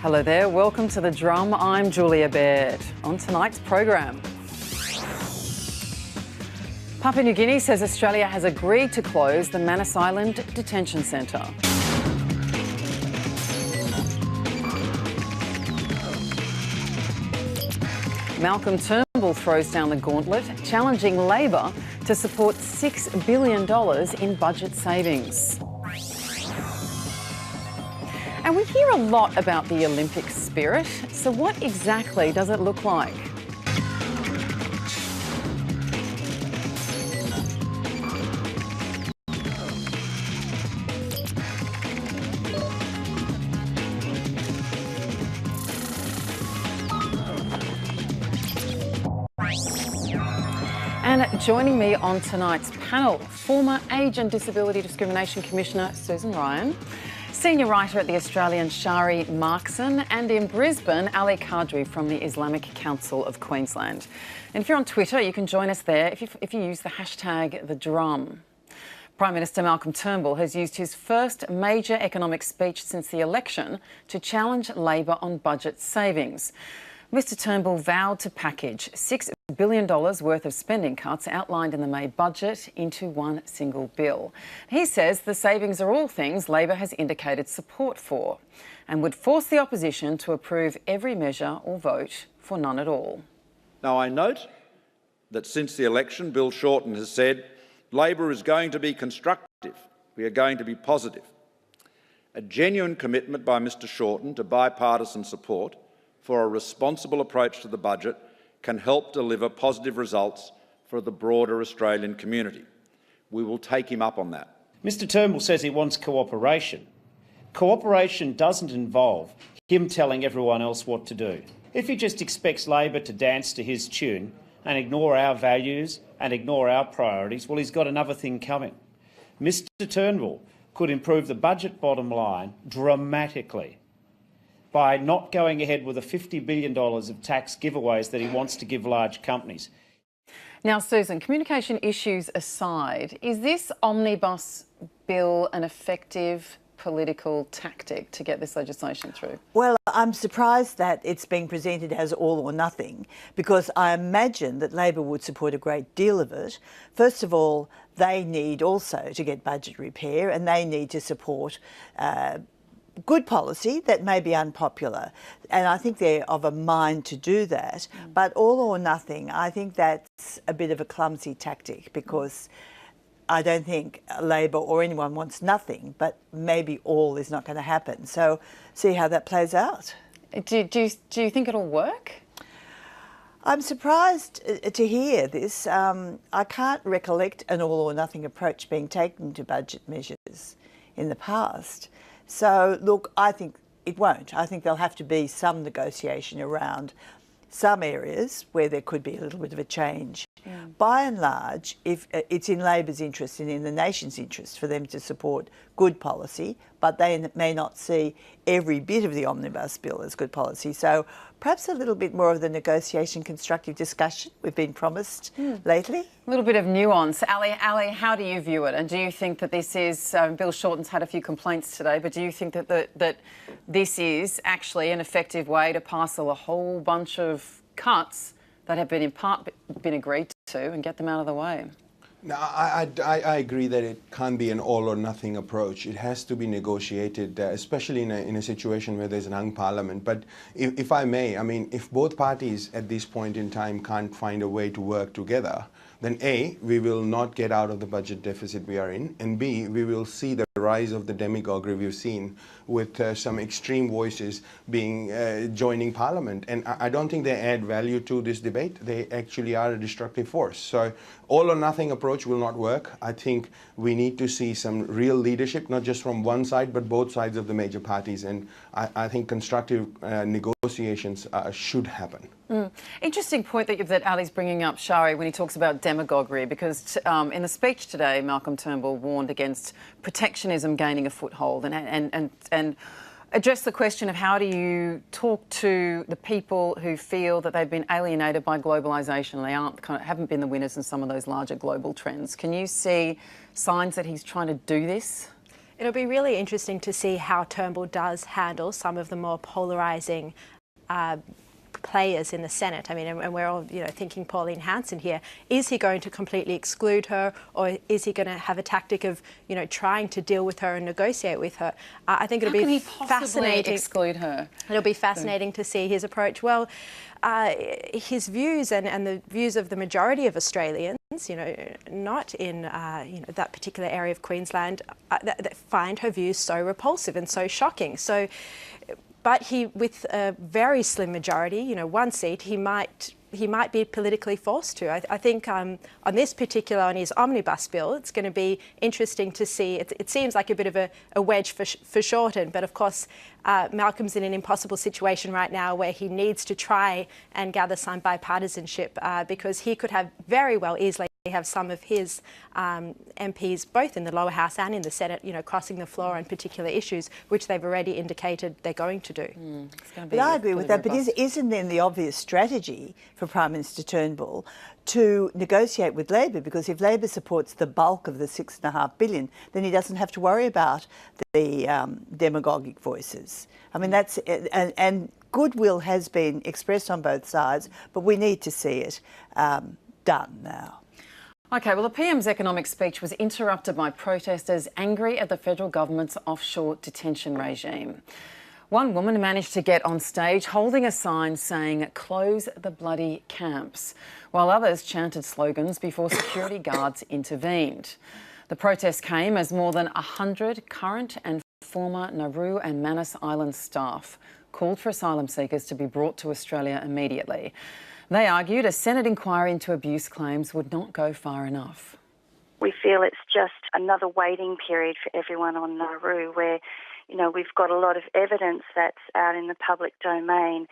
Hello there, welcome to The Drum. I'm Julia Baird. On tonight's program, Papua New Guinea says Australia has agreed to close the Manus Island Detention Centre. Malcolm Turnbull throws down the gauntlet, challenging Labor to support $6 billion in budget savings. And we hear a lot about the Olympic spirit, so what exactly does it look like? And joining me on tonight's panel, former Age and Disability Discrimination Commissioner Susan Ryan, senior writer at the Australian Shari Markson, and in Brisbane, Ali Kadri from the Islamic Council of Queensland. And if you're on Twitter, you can join us there if you use the hashtag #TheDrum. Prime Minister Malcolm Turnbull has used his first major economic speech since the election to challenge Labor on budget savings. Mr Turnbull vowed to package $6 billion worth of spending cuts outlined in the May budget into one single bill. He says the savings are all things Labor has indicated support for and would force the opposition to approve every measure or vote for none at all. Now, I note that since the election, Bill Shorten has said Labor is going to be constructive. We are going to be positive. A genuine commitment by Mr Shorten to bipartisan support for a responsible approach to the budget can help deliver positive results for the broader Australian community. We will take him up on that. Mr Turnbull says he wants cooperation. Cooperation doesn't involve him telling everyone else what to do. If he just expects Labor to dance to his tune and ignore our values and ignore our priorities, well, he's got another thing coming. Mr Turnbull could improve the budget bottom line dramatically by not going ahead with the $50 billion of tax giveaways that he wants to give large companies. Now, Susan, communication issues aside, is this omnibus bill an effective political tactic to get this legislation through? Well, I'm surprised that it's being presented as all or nothing, because I imagine that Labor would support a great deal of it. First of all, they need also to get budget repair, and they need to support good policy that may be unpopular, and I think they're of a mind to do that. But all or nothing, I think that's a bit of a clumsy tactic, because I don't think Labor or anyone wants nothing, but maybe all is not going to happen. So see how that plays out. Do you think it'll work? I'm surprised to hear this. I can't recollect an all or nothing approach being taken to budget measures in the past. So, look, I think it won't. I think there'll have to be some negotiation around some areas where there could be a little bit of a change. By and large, if it's in Labor's interest and in the nation's interest for them to support good policy, but they may not see every bit of the omnibus bill as good policy. So perhaps a little bit more of the negotiation, constructive discussion we've been promised lately. A little bit of nuance. Ali, how do you view it? And do you think that this is, Bill Shorten's had a few complaints today, but do you think that this is actually an effective way to parcel a whole bunch of cuts that have been in part been agreed to and get them out of the way? No, I agree that it can't be an all or nothing approach. It has to be negotiated, especially in a situation where there's an hung parliament. But if I may, I mean, if both parties at this point in time can't find a way to work together, then A, we will not get out of the budget deficit we are in, and B, we will see the rise of the demagoguery we've seen with some extreme voices joining Parliament. And I don't think they add value to this debate. They actually are a destructive force. So all or nothing approach will not work. I think we need to see some real leadership, not just from one side, but both sides of the major parties. And I think constructive negotiations should happen. Interesting point that Ali's bringing up, Shari, when he talks about demagoguery, because in the speech today, Malcolm Turnbull warned against protectionism gaining a foothold and addressed the question of how do you talk to the people who feel that they've been alienated by globalisation and they haven't been the winners in some of those larger global trends. Can you see signs that he's trying to do this? It'll be really interesting to see how Turnbull does handle some of the more polarising players in the Senate. I mean, and we're all, thinking Pauline Hanson here. Is he going to completely exclude her, or is he going to have a tactic of, trying to deal with her and negotiate with her? I think it'll be fascinating. Exclude her? It'll be fascinating to see his approach. Well, his views and the views of the majority of Australians, not in that particular area of Queensland, that find her views so repulsive and so shocking. So. But he, with a very slim majority, one seat, he might be politically forced to. I think on this particular, on his omnibus bill, it's going to be interesting to see. It seems like a bit of a wedge for Shorten, but of course Malcolm's in an impossible situation right now where he needs to try and gather some bipartisanship because he could have very well easily have some of his MPs, both in the lower house and in the Senate, crossing the floor on particular issues, which they've already indicated they're going to do. But I agree with that. But isn't then the obvious strategy for Prime Minister Turnbull to negotiate with Labor? Because if Labor supports the bulk of the $6.5 billion, then he doesn't have to worry about the demagogic voices. I mean, that's and goodwill has been expressed on both sides, but we need to see it done now. OK, well, the PM's economic speech was interrupted by protesters angry at the federal government's offshore detention regime. One woman managed to get on stage holding a sign saying, "Close the bloody camps," while others chanted slogans before security guards intervened. The protest came as more than 100 current and former Nauru and Manus Island staff called for asylum seekers to be brought to Australia immediately. They argued a Senate inquiry into abuse claims would not go far enough. We feel it's just another waiting period for everyone on Nauru where, we've got a lot of evidence that's out in the public domain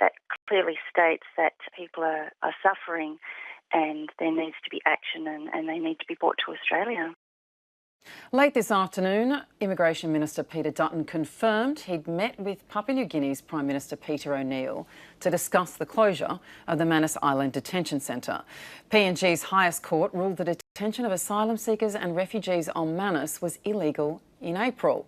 that clearly states that people are suffering and there needs to be action and they need to be brought to Australia. Late this afternoon, Immigration Minister Peter Dutton confirmed he'd met with Papua New Guinea's Prime Minister Peter O'Neill to discuss the closure of the Manus Island Detention Centre. PNG's highest court ruled the detention of asylum seekers and refugees on Manus was illegal in April.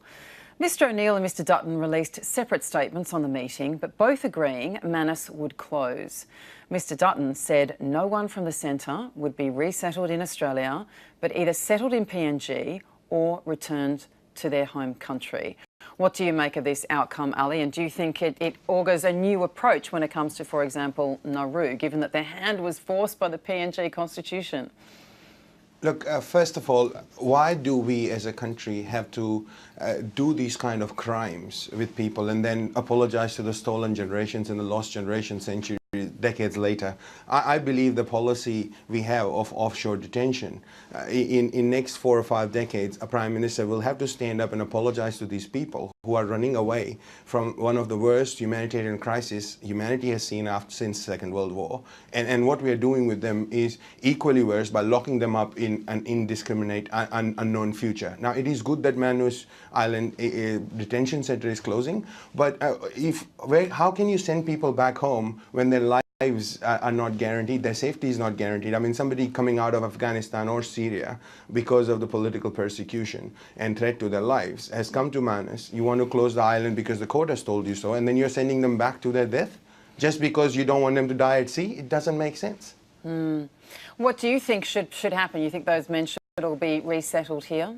Mr O'Neill and Mr Dutton released separate statements on the meeting, but both agreeing Manus would close. Mr Dutton said no one from the centre would be resettled in Australia, but either settled in PNG or returned to their home country. What do you make of this outcome, Ali? And do you think it augurs a new approach when it comes to, for example, Nauru, given that their hand was forced by the PNG constitution? Look, first of all, why do we as a country have to do these kind of crimes with people and then apologize to the stolen generations and the lost generation centuries, decades later? I believe the policy we have of offshore detention, in next 4 or 5 decades, a Prime Minister will have to stand up and apologize to these people who are running away from one of the worst humanitarian crises humanity has seen since the Second World War. And what we are doing with them is equally worse by locking them up in an indiscriminate, unknown future. Now, it is good that Manus Island detention center is closing, but how can you send people back home when their lives are not guaranteed, their safety is not guaranteed? I mean, somebody coming out of Afghanistan or Syria because of the political persecution and threat to their lives has come to Manus. You want to close the island because the court has told you so, and then you're sending them back to their death just because you don't want them to die at sea? It doesn't make sense. What do you think should happen? You think those men should all be resettled here?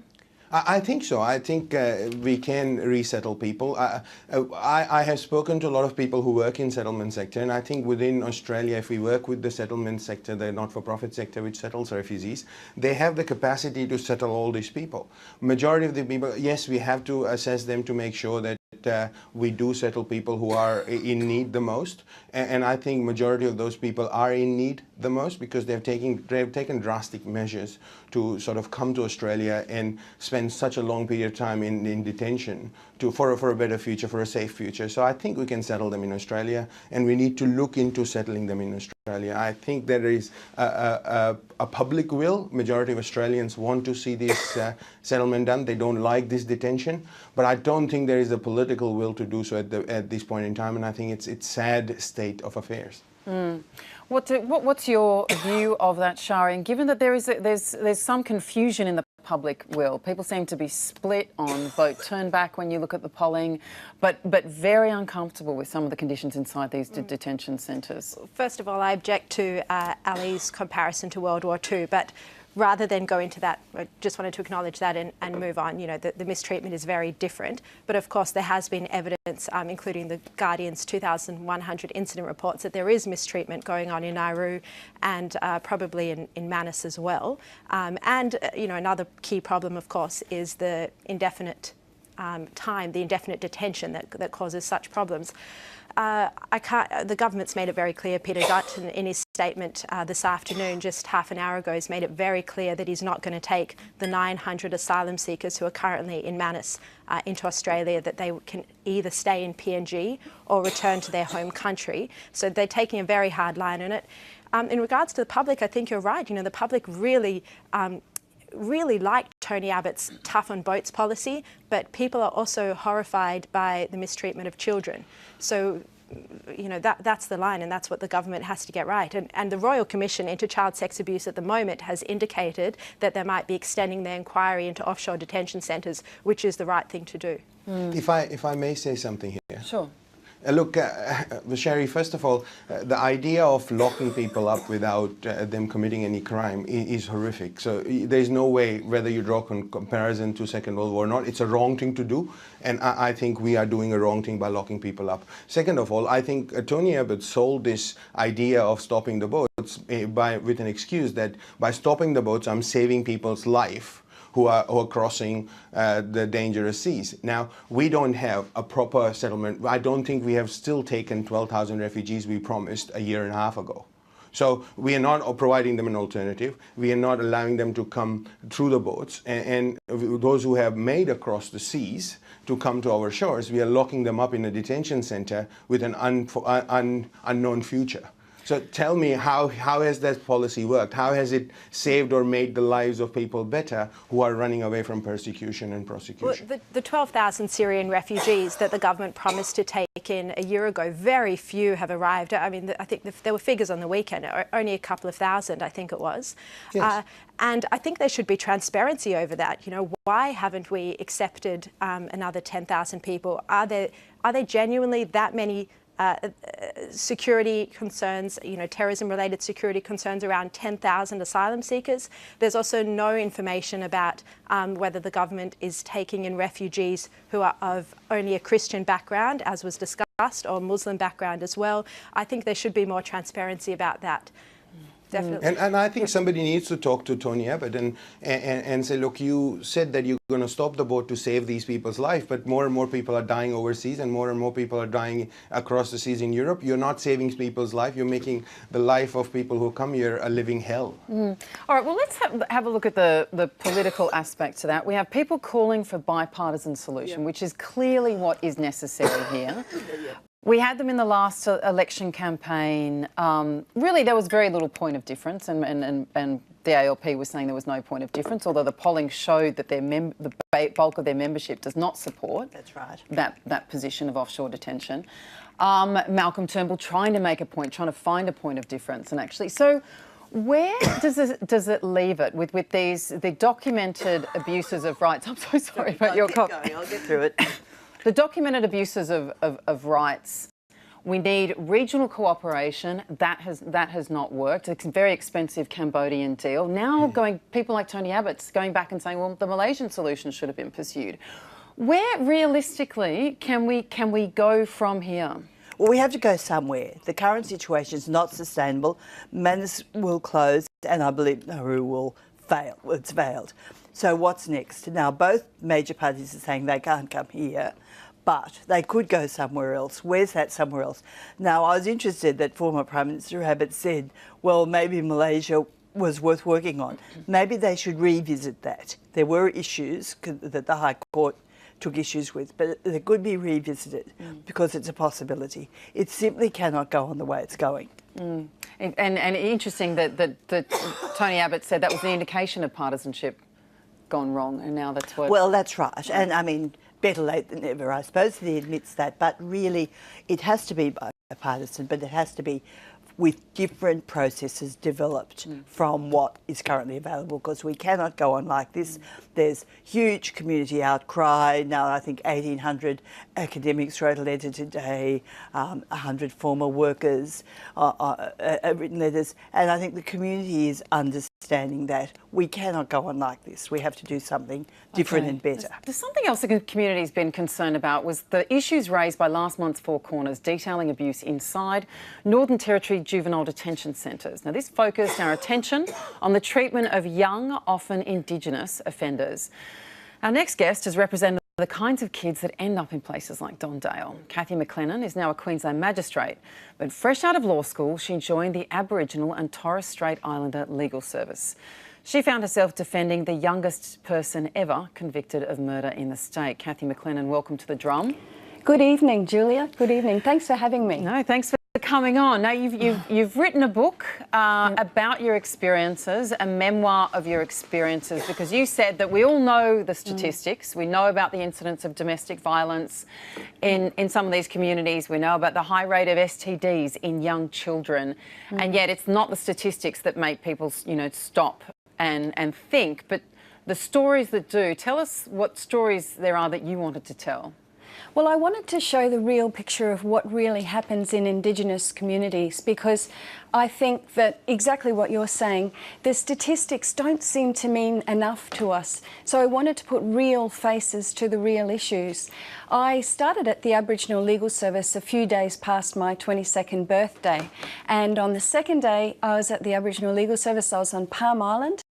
I think so. I think we can resettle people. I have spoken to a lot of people who work in settlement sector, and I think within Australia, if we work with the settlement sector, the not-for-profit sector which settles refugees, they have the capacity to settle all these people. Majority of the people, yes, we have to assess them to make sure that we do settle people who are in need the most, and I think majority of those people are in need the most because they've taken drastic measures to sort of come to Australia and spend such a long period of time in detention for a better future, for a safe future. So I think we can settle them in Australia, and we need to look into settling them in Australia. I think there is a public will. Majority of Australians want to see this settlement done. They don't like this detention, but I don't think there is a political will to do so at this point in time, and I think it's sad state of affairs. What's your view of that, Shari? And given that there's some confusion in the public will. People seem to be split on vote turn back when you look at the polling, but very uncomfortable with some of the conditions inside these detention centres. First of all, I object to Ali's comparison to World War II, but rather than go into that, I just wanted to acknowledge that and move on. You know, the mistreatment is very different. But of course, there has been evidence, including the Guardian's 2,100 incident reports, that there is mistreatment going on in Nauru and probably in Manus as well. You know, another key problem, of course, is the indefinite the indefinite detention that causes such problems. The government's made it very clear. Peter Dutton, in his statement this afternoon, just half an hour ago, has made it very clear that he's not going to take the 900 asylum seekers who are currently in Manus into Australia, that they can either stay in PNG or return to their home country. So they're taking a very hard line on it. In regards to the public, I think you're right. You know, the public really liked Tony Abbott's tough on boats policy, but people are also horrified by the mistreatment of children. So, you know, that's the line, and that's what the government has to get right. And the Royal Commission into Child Sex Abuse at the moment has indicated that they might be extending their inquiry into offshore detention centres, which is the right thing to do. If I may say something here. Sure. Look, Sherry, first of all, the idea of locking people up without them committing any crime is horrific. So there's no way, whether you draw comparison to Second World War or not, it's a wrong thing to do. And I think we are doing a wrong thing by locking people up. Second of all, I think Tony Abbott sold this idea of stopping the boats with an excuse that by stopping the boats, I'm saving people's life who are crossing the dangerous seas. Now, we don't have a proper settlement. I don't think we have still taken 12,000 refugees we promised a year and a half ago. So we are not providing them an alternative. We are not allowing them to come through the boats. And those who have made across the seas to come to our shores, we are locking them up in a detention center with an unknown future. So tell me, how has that policy worked? How has it saved or made the lives of people better who are running away from persecution and prosecution? Well, the 12,000 Syrian refugees that the government promised to take in a year ago, very few have arrived. I mean, I think there were figures on the weekend, only a couple of thousand, I think it was. Yes. And I think there should be transparency over that. You know, why haven't we accepted another 10,000 people? Are there genuinely that many security concerns, you know, terrorism-related security concerns around 10,000 asylum seekers? There's also no information about whether the government is taking in refugees who are of only a Christian background, as was discussed, or Muslim background as well. I think there should be more transparency about that. Definitely. And I think somebody needs to talk to Tony Abbott and say, look, you said that you're going to stop the boat to save these people's life, but more and more people are dying overseas and more people are dying across the seas in Europe. You're not saving people's life. You're making the life of people who come here a living hell. All right, well, let's have a look at the political aspect to that. We have people calling for bipartisan solution, which is clearly what is necessary here. We had them in the last election campaign. Really, there was very little point of difference, and the ALP was saying there was no point of difference, although the polling showed that the bulk of their membership does not support that position of offshore detention. Malcolm Turnbull trying to make a point, trying to find a point of difference, and actually, so where does it leave it with the documented abuses of rights? I'm so sorry about your cough. I'll get through it. The documented abuses of rights. We need regional cooperation. That has not worked. It's a very expensive Cambodian deal. Now people like Tony Abbott's going back and saying, well, the Malaysian solution should have been pursued. Where realistically can we go from here? Well, we have to go somewhere. The current situation is not sustainable. Manus will close, and I believe Nauru will fail. It's failed. So what's next? Now, both major parties are saying they can't come here, but they could go somewhere else. Where's that somewhere else? Now, I was interested that former Prime Minister Abbott said, well, maybe Malaysia was worth working on. Maybe they should revisit that. There were issues that the High Court took issues with, but they could be revisited because it's a possibility. It simply cannot go on the way it's going. And interesting that Tony Abbott said that was the indication of partisanship gone wrong, and now that's what... Well, that's right. And I mean, better late than never, I suppose. He admits that. But really, it has to be bipartisan, but it has to be with different processes developed from what is currently available, because we cannot go on like this. There's huge community outcry. Now I think 1,800 academics wrote a letter today, 100 former workers have written letters, and I think the community is understanding that we cannot go on like this. We have to do something different and better. There's something else the community's been concerned about was the issues raised by last month's Four Corners detailing abuse inside Northern Territory juvenile detention centres. Now, this focused our attention on the treatment of young, often Indigenous offenders. Our next guest has represented the kinds of kids that end up in places like Don Dale. Cathy McLennan is now a Queensland magistrate, but fresh out of law school, she joined the Aboriginal and Torres Strait Islander Legal Service. She found herself defending the youngest person ever convicted of murder in the state. Cathy McLennan, welcome to The Drum. Good evening, Julia. Good evening. Thanks for having me. No, thanks for coming on. Now, you've written a book about your experiences, a memoir of your experiences, because you said that we all know the statistics. We know about the incidence of domestic violence in some of these communities. We know about the high rate of STDs in young children, and yet it's not the statistics that make people, stop and think, but the stories that do. Tell us what stories there are that you wanted to tell. Well, I wanted to show the real picture of what really happens in Indigenous communities, because I think that exactly what you're saying, the statistics don't seem to mean enough to us. So I wanted to put real faces to the real issues. I started at the Aboriginal Legal Service a few days past my 22nd birthday. And on the second day I was at the Aboriginal Legal Service, I was on Palm Island,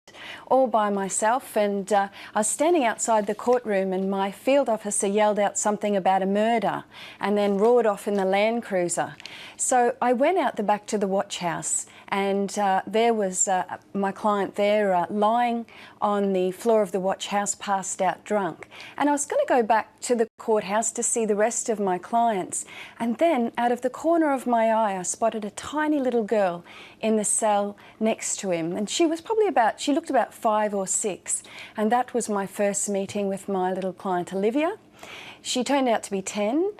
all by myself, and I was standing outside the courtroom and my field officer yelled out something about a murder and then roared off in the Land Cruiser. So I went out the back to the watch house, and there was my client there lying on the floor of the watch house, passed out drunk. And I was going to go back to the courthouse to see the rest of my clients, and then out of the corner of my eye I spotted a tiny little girl in the cell next to him, and she was probably she looked about 5 or 6, and that was my first meeting with my little client Olivia. She turned out to be 10.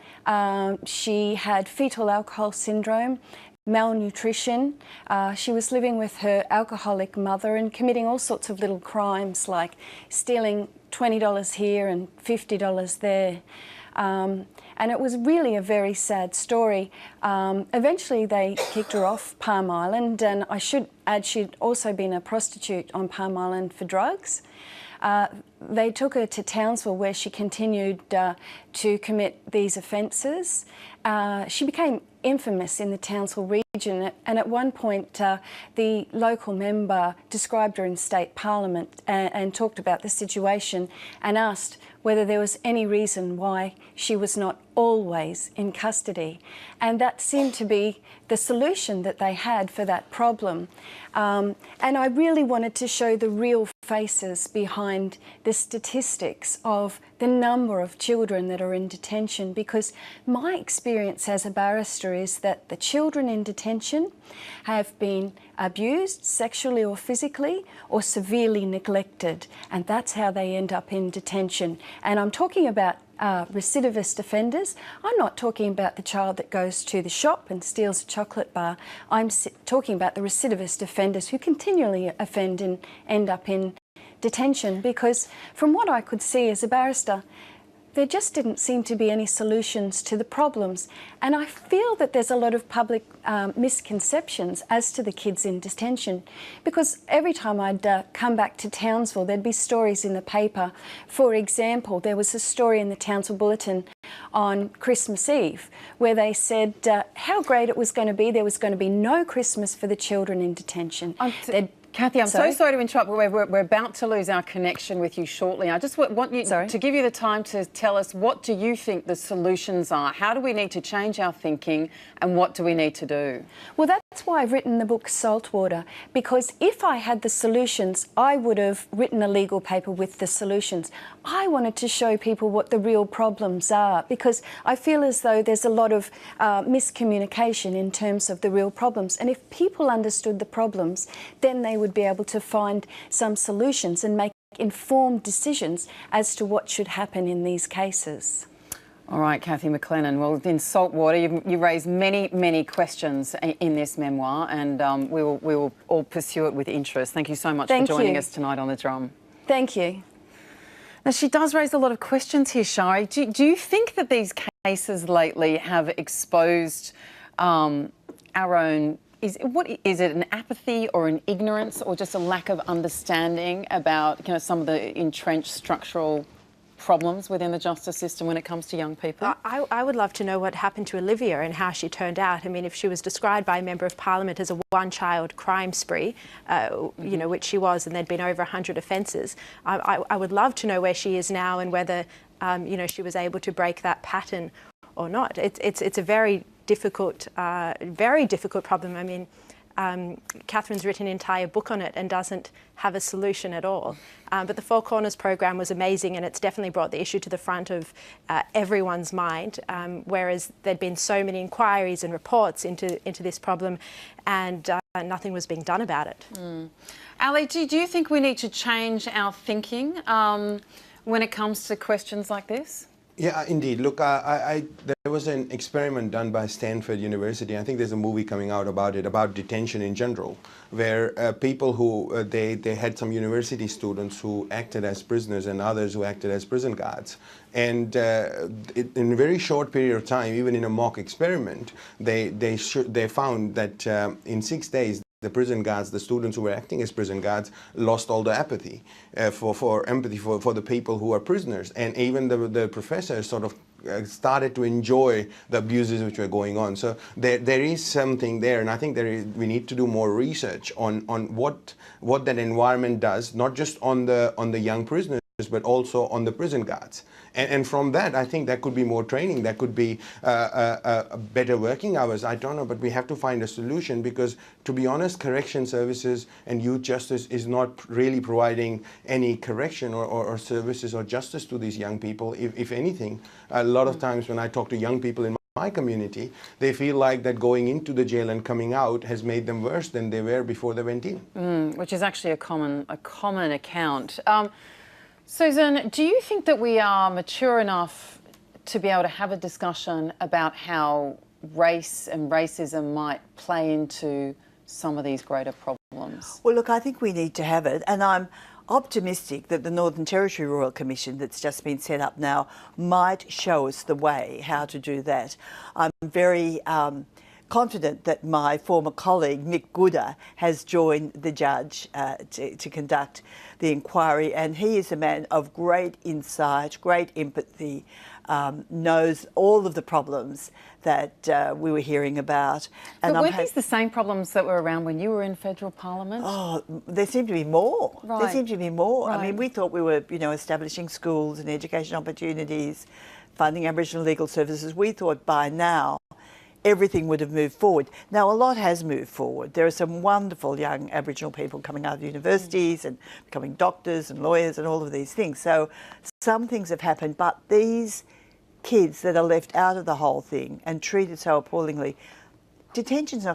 She had fetal alcohol syndrome, malnutrition. She was living with her alcoholic mother and committing all sorts of little crimes, like stealing $20 here and $50 there. And it was really a very sad story. Eventually they kicked her off Palm Island, and I should add she'd also been a prostitute on Palm Island for drugs. They took her to Townsville, where she continued to commit these offences. She became infamous in the Townsville region, and at one point the local member described her in State Parliament and talked about the situation and asked whether there was any reason why she was not always in custody. And that seemed to be the solution that they had for that problem. And I really wanted to show the real faces behind the statistics of the number of children that are in detention, because my experience as a barrister is that the children in detention have been abused sexually or physically or severely neglected, and that's how they end up in detention. And I'm talking about recidivist offenders. I'm not talking about the child that goes to the shop and steals a chocolate bar. I'm talking about the recidivist offenders who continually offend and end up in detention, because from what I could see as a barrister, there just didn't seem to be any solutions to the problems. And I feel that there's a lot of public misconceptions as to the kids in detention, because every time I'd come back to Townsville, there'd be stories in the paper. For example, there was a story in the Townsville Bulletin on Christmas Eve where they said how great it was going to be. There was going to be no Christmas for the children in detention. Cathy, I'm so sorry to interrupt. We're about to lose our connection with you shortly. I just want you to give you the time to tell us, what do you think the solutions are? How do we need to change our thinking, and what do we need to do? Well, that's why I've written the book Saltwater, because if I had the solutions, I would have written a legal paper with the solutions. I wanted to show people what the real problems are, because I feel as though there's a lot of miscommunication in terms of the real problems. And if people understood the problems, then they would be able to find some solutions and make informed decisions as to what should happen in these cases. All right, Cathy McLennan. Well, in Saltwater, you raised many questions in this memoir, and we will all pursue it with interest. Thank you so much for joining us tonight on The Drum. Thank you. Now, she does raise a lot of questions here, Shari. Do you think that these cases lately have exposed our own... Is it an apathy or an ignorance or just a lack of understanding about some of the entrenched structural problems within the justice system when it comes to young people? I would love to know what happened to Olivia and how she turned out. I mean, if she was described by a Member of Parliament as a one-child crime spree, which she was, and there'd been over 100 offences, I would love to know where she is now and whether, she was able to break that pattern or not. It's a very difficult problem. I mean, Catherine's written an entire book on it and doesn't have a solution at all. But the Four Corners program was amazing, and it's definitely brought the issue to the front of everyone's mind, whereas there'd been so many inquiries and reports into this problem, and nothing was being done about it. Ali, do you think we need to change our thinking when it comes to questions like this? Yeah, indeed. Look, there was an experiment done by Stanford University. I think there's a movie coming out about it, about detention in general, where people who, they had some university students who acted as prisoners and others who acted as prison guards. And in a very short period of time, even in a mock experiment, they found that in 6 days, the prison guards, the students who were acting as prison guards, lost all the apathy for empathy for the people who are prisoners. And even the professors sort of started to enjoy the abuses which were going on. So there is something there, and I think we need to do more research on what that environment does, not just on the young prisoners, but also on the prison guards. And from that, I think there could be more training, there could be better working hours, I don't know, but we have to find a solution, because, to be honest, correction services and youth justice is not really providing any correction or services or justice to these young people. If anything, a lot of times when I talk to young people in my community, they feel like that going into the jail and coming out has made them worse than they were before they went in. Which is actually a common account. Susan, do you think that we are mature enough to be able to have a discussion about how race and racism might play into some of these greater problems? Well, look, I think we need to have it, and I'm optimistic that the Northern Territory Royal Commission that's just been set up now might show us the way how to do that. I'm very confident that my former colleague Mick Gooder has joined the judge to conduct the inquiry, and he is a man of great insight, great empathy, knows all of the problems that we were hearing about. And but were these the same problems that were around when you were in federal parliament? Oh, there seemed to be more. Right. There seemed to be more. Right. I mean, we thought we were, establishing schools and education opportunities, funding Aboriginal legal services. We thought by now everything would have moved forward. Now, a lot has moved forward. There are some wonderful young Aboriginal people coming out of universities and becoming doctors and lawyers and all of these things. So some things have happened, but these kids that are left out of the whole thing and treated so appallingly,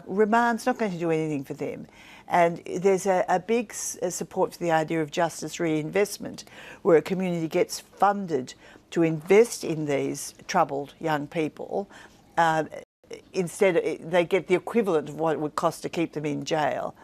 remand's not going to do anything for them. And there's a big support for the idea of justice reinvestment, where a community gets funded to invest in these troubled young people. Instead, they get the equivalent of what it would cost to keep them in jail.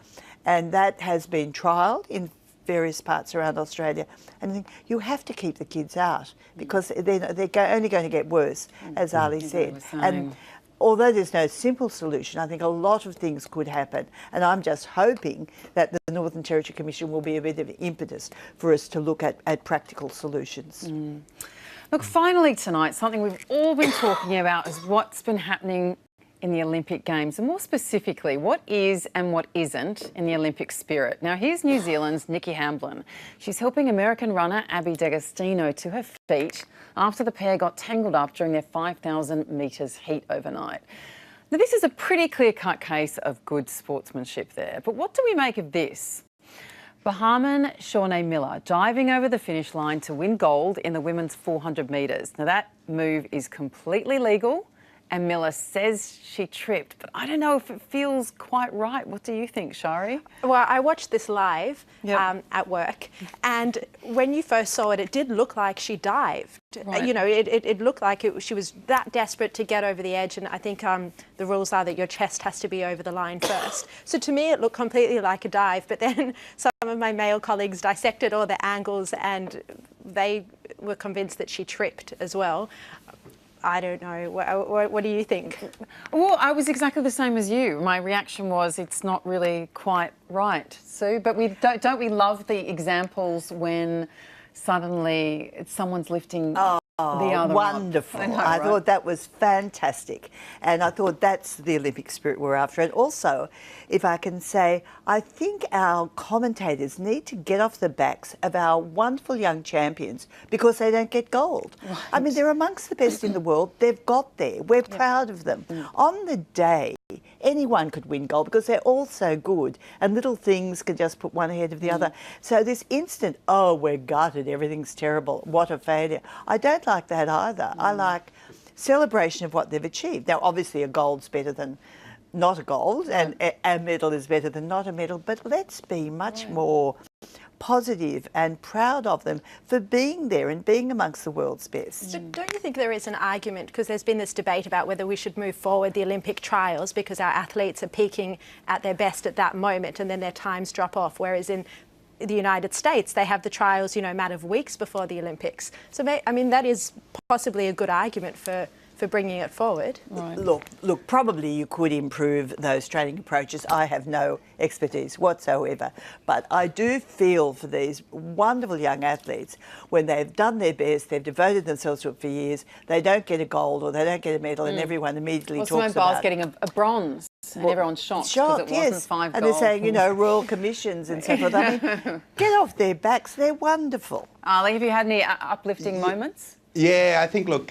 And that has been trialled in various parts around Australia. And I think you have to keep the kids out, because they're only going to get worse, as Ali said. And although there's no simple solution, I think a lot of things could happen. And I'm just hoping that the Northern Territory Commission will be a bit of an impetus for us to look at practical solutions. Look, finally tonight, something we've all been talking about is what's been happening in the Olympic Games, and more specifically, what is and what isn't in the Olympic spirit. Now, here's New Zealand's Nikki Hamblin. She's helping American runner Abby D'Agostino to her feet after the pair got tangled up during their 5,000 metres heat overnight. Now, this is a pretty clear-cut case of good sportsmanship there, but what do we make of this? Bahamian Shawnee Miller diving over the finish line to win gold in the women's 400 metres. Now, that move is completely legal and Miller says she tripped, but I don't know if it feels quite right. What do you think, Shari? Well, I watched this live Yep. at work, and when you first saw it, it did look like she dived. Right. You know, it looked like she was that desperate to get over the edge, and I think the rules are that your chest has to be over the line first. So to me, it looked completely like a dive, but then some of my male colleagues dissected all the angles, and they were convinced that she tripped as well. I don't know. What do you think? Well, I was exactly the same as you. My reaction was it's not really quite right, Sue. But don't we love the examples when suddenly someone's lifting the other Wonderful. up? I thought that was fantastic. And I thought that's the Olympic spirit we're after. And also, if I can say, I think our commentators need to get off the backs of our wonderful young champions because they don't get gold. Right. I mean, they're amongst the best in the world. They've got there. We're proud of them. On the day, anyone could win gold because they're all so good and little things can just put one ahead of the other. So this instant, oh, we're gutted, everything's terrible, what a failure. I don't like that either. I like celebration of what they've achieved. Now, obviously a gold's better than not a gold and a medal is better than not a medal, but let's be much more positive and proud of them for being there and being amongst the world's best. So don't you think there is an argument, because there's been this debate about whether we should move forward the Olympic trials because our athletes are peaking at their best at that moment and then their times drop off, whereas in the United States they have the trials, you know, a matter of weeks before the Olympics. So I mean, that is possibly a good argument for bringing it forward. Right. Look, probably you could improve those training approaches. I have no expertise whatsoever, but I do feel for these wonderful young athletes when they've done their best, they've devoted themselves to it for years, they don't get a gold or they don't get a medal and everyone immediately talks Simone about Biles it. getting a bronze and everyone's shocked because it wasn't 5 and gold. they're saying, you know, royal commissions and so forth. I mean, get off their backs, they're wonderful. Ali, have you had any uplifting moments? Yeah, I think, look,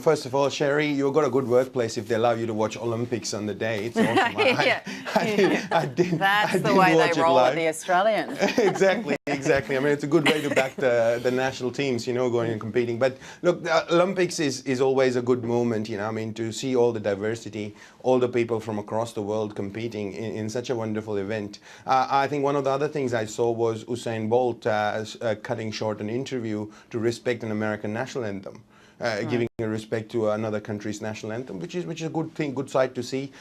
first of all, Sherry, you've got a good workplace if they allow you to watch Olympics on the day. It's awesome. I didn't That's the didn't way watch they it roll live. at the Australian. Exactly. I mean, it's a good way to back the national teams, you know, going and competing. But look, the Olympics is always a good moment, you know. I mean, to see all the diversity, all the people from across the world competing in such a wonderful event. I think one of the other things I saw was Usain Bolt cutting short an interview to respect an American national anthem. Giving a respect to another country's national anthem, which is a good thing, good sight to see.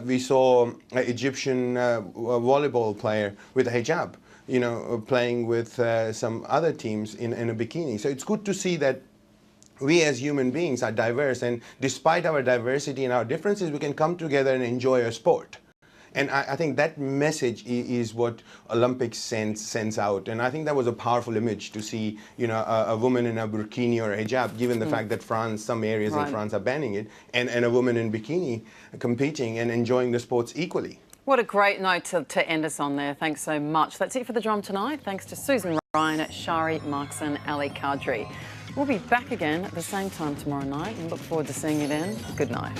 We saw an Egyptian volleyball player with a hijab, you know, playing with some other teams in a bikini. So it's good to see that we as human beings are diverse, and despite our diversity and our differences, we can come together and enjoy a sport. And I think that message is what Olympics sends out. And I think that was a powerful image to see, you know, a woman in a burkini or a hijab, given the fact that France, some areas in France are banning it, and a woman in bikini competing and enjoying the sports equally. What a great note to end us on there. Thanks so much. That's it for The Drum tonight. Thanks to Susan Ryan, Shari Markson, Ali Kadri. We'll be back again at the same time tomorrow night and look forward to seeing you then. Good night.